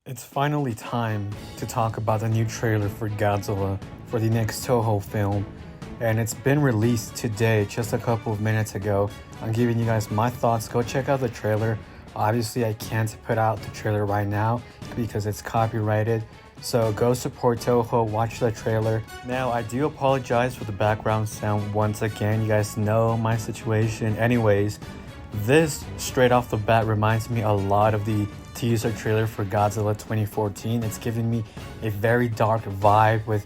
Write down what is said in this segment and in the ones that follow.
It's finally time to talk about the new trailer for Godzilla for the next Toho film, and it's been released today, just a couple of minutes ago. I'm giving you guys my thoughts. Go check out the trailer. Obviously, I can't put out the trailer right now because it's copyrighted, so go support Toho, watch the trailer. Now, I do apologize for the background sound once again. You guys know my situation. Anyways, this straight off the bat reminds me a lot of the teaser trailer for Godzilla 2014. It's giving me a very dark vibe with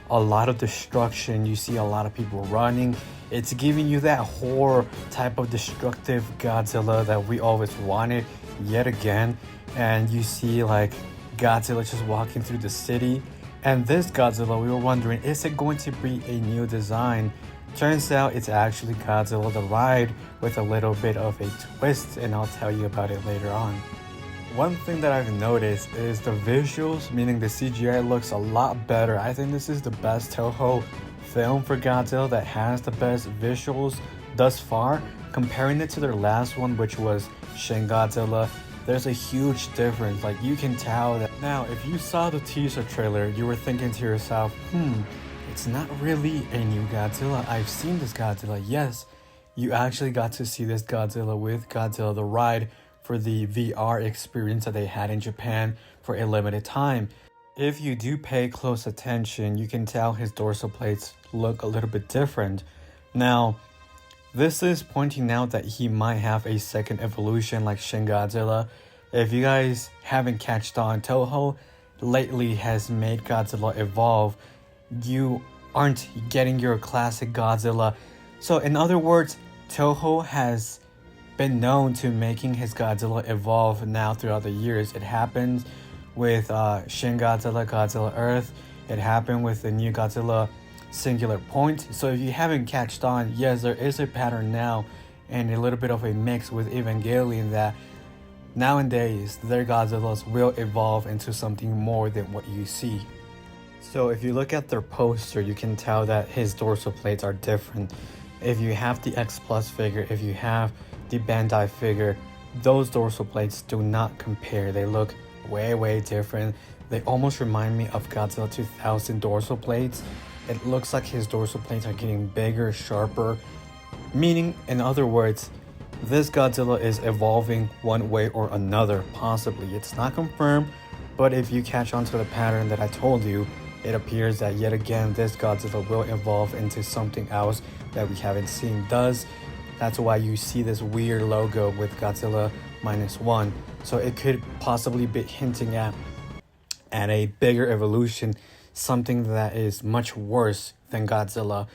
a lot of destruction. You see a lot of people running. It's giving you that horror type of destructive Godzilla that we always wanted yet again. And you see like Godzilla just walking through the city. And this Godzilla, we were wondering, is it going to be a new design? Turns out it's actually Godzilla the Ride with a little bit of a twist, and I'll tell you about it later on. One thing that I've noticed is the visuals, meaning the CGI looks a lot better. I think this is the best Toho film for Godzilla that has the best visuals thus far. Comparing it to their last one, which was Shin Godzilla, there's a huge difference. Like, you can tell that. Now, if you saw the teaser trailer, you were thinking to yourself, it's not really a new Godzilla. I've seen this Godzilla. Yes, you actually got to see this Godzilla with Godzilla the Ride for the VR experience that they had in Japan for a limited time. If you do pay close attention, you can tell his dorsal plates look a little bit different. Now, this is pointing out that he might have a second evolution like Shin Godzilla. If you guys haven't catched on, Toho lately has made Godzilla evolve. You aren't getting your classic Godzilla. So in other words, Toho has been known to making his Godzilla evolve now throughout the years. It happened with Shin Godzilla, Godzilla Earth. It happened with the new Godzilla Singular Point. So if you haven't catched on, yes, there is a pattern now and a little bit of a mix with Evangelion that nowadays their Godzillas will evolve into something more than what you see. So if you look at their poster, you can tell that his dorsal plates are different. If you have the X Plus figure, if you have the Bandai figure, those dorsal plates do not compare. They look way different. They almost remind me of Godzilla 2000 dorsal plates. It looks like his dorsal plates are getting bigger, sharper. Meaning, in other words, this Godzilla is evolving one way or another, possibly. It's not confirmed, but if you catch on to the pattern that I told you, it appears that yet again this Godzilla will evolve into something else that we haven't seen. That's why you see this weird logo with Godzilla Minus One. So it could possibly be hinting at a bigger evolution, something that is much worse than Godzilla.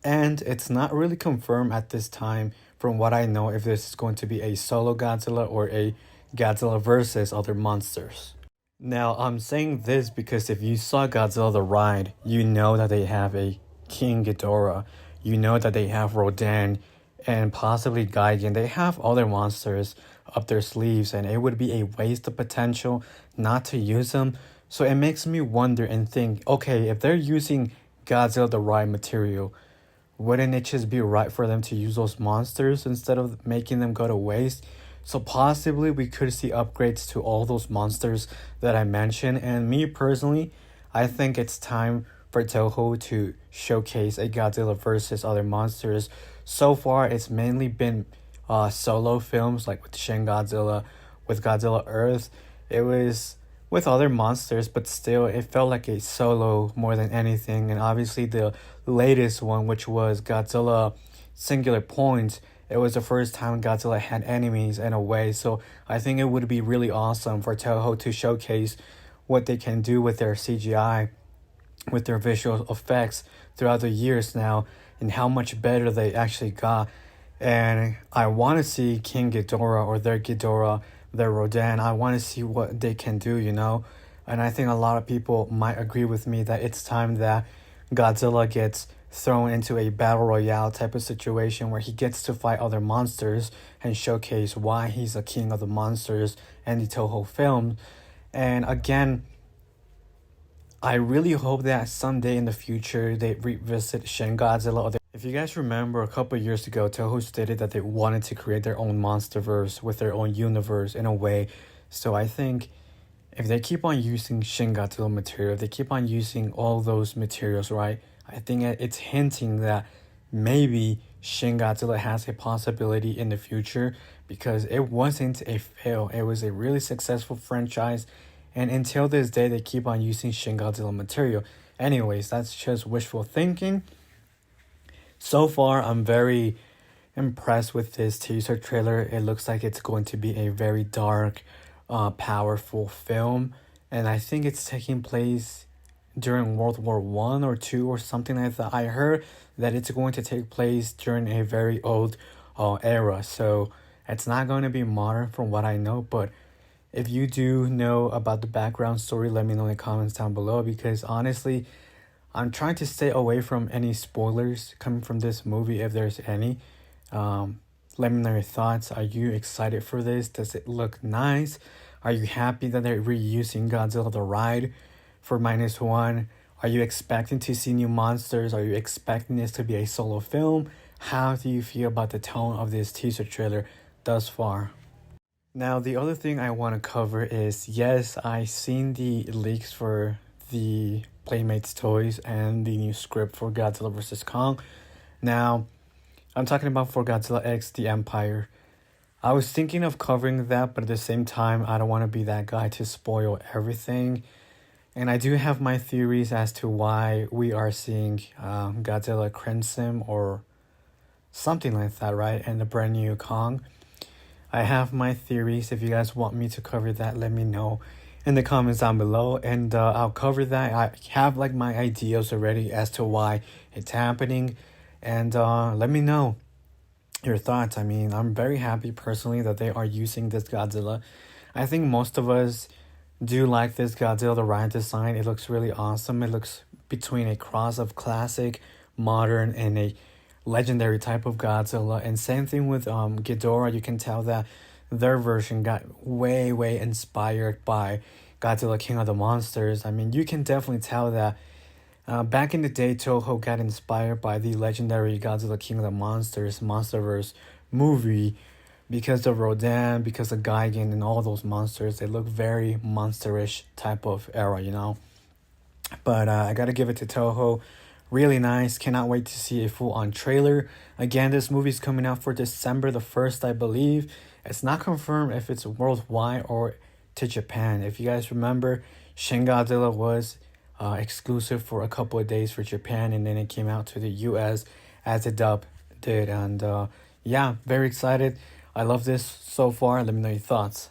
And it's not really confirmed at this time, from what I know, if this is going to be a solo Godzilla or a Godzilla versus other monsters. Now, I'm saying this because if you saw Godzilla the Ride, you know that they have a King Ghidorah. You know that they have Rodan and possibly Gigan. They have other monsters up their sleeves, and it would be a waste of potential not to use them. So it makes me wonder and think, okay, if they're using Godzilla the Ride material, wouldn't it just be right for them to use those monsters instead of making them go to waste? So possibly we could see upgrades to all those monsters that I mentioned. And me personally, I think it's time for Toho to showcase a Godzilla versus other monsters. So far, it's mainly been solo films like with Shin Godzilla, with Godzilla Earth. It was with other monsters, but still it felt like a solo more than anything. And obviously the latest one, which was Godzilla Singular Point, it was the first time Godzilla had enemies in a way. So I think it would be really awesome for Toho to showcase what they can do with their CGI, with their visual effects throughout the years now, and how much better they actually got. And I want to see King Ghidorah or their Ghidorah, their Rodan. I want to see what they can do, you know? And I think a lot of people might agree with me that it's time that Godzilla gets thrown into a battle royale type of situation where he gets to fight other monsters and showcase why he's a king of the monsters and the Toho film. And again, I really hope that someday in the future they revisit Shin Godzilla. If you guys remember, a couple years ago, Toho stated that they wanted to create their own monsterverse with their own universe in a way. So I think if they keep on using Shin Godzilla material, if they keep on using all those materials, right? I think it's hinting that maybe Shin Godzilla has a possibility in the future because it wasn't a fail. It was a really successful franchise. And until this day, they keep on using Shin Godzilla material. Anyways, that's just wishful thinking. So far, I'm very impressed with this teaser trailer. It looks like it's going to be a very dark, powerful film, and I think it's taking place during World War I or II or something like that. I heard that it's going to take place during a very old era, so it's not going to be modern from what I know. But if you do know about the background story, let me know in the comments down below because honestly, I'm trying to stay away from any spoilers coming from this movie if there's any. Let me know your thoughts. Are you excited for this? Does it look nice? Are you happy that they're reusing Godzilla the Ride for Minus One? Are you expecting to see new monsters? Are you expecting this to be a solo film? How do you feel about the tone of this teaser trailer thus far? Now, the other thing I want to cover is, yes, I seen the leaks for the Playmates toys and the new script for Godzilla vs. Kong. Now, I'm talking about for Godzilla X The Empire. I was thinking of covering that, but at the same time, I don't want to be that guy to spoil everything. And I do have my theories as to why we are seeing Godzilla Crimson or something like that, right? And the brand new Kong. I have my theories. If you guys want me to cover that, let me know in the comments down below, and I'll cover that. I have like my ideas already as to why it's happening, and let me know your thoughts. I mean, I'm very happy personally that they are using this Godzilla. I think most of us do like this Godzilla the Ride design. It looks really awesome. It looks between a cross of classic, modern, and a legendary type of Godzilla. And same thing with Ghidorah. You can tell that their version got way inspired by Godzilla King of the Monsters. I mean, you can definitely tell that back in the day, Toho got inspired by the legendary Godzilla King of the Monsters Monsterverse movie because of Rodan, because of Gigan and all those monsters. They look very monsterish type of era, you know. But I gotta give it to Toho. Really nice. Cannot wait to see a full-on trailer. Again, this movie's coming out for December the 1st, I believe. It's not confirmed if it's worldwide or to Japan. If you guys remember, Shin Godzilla was exclusive for a couple of days for Japan, and then it came out to the US as a dub did. And yeah, very excited. I love this so far. Let me know your thoughts.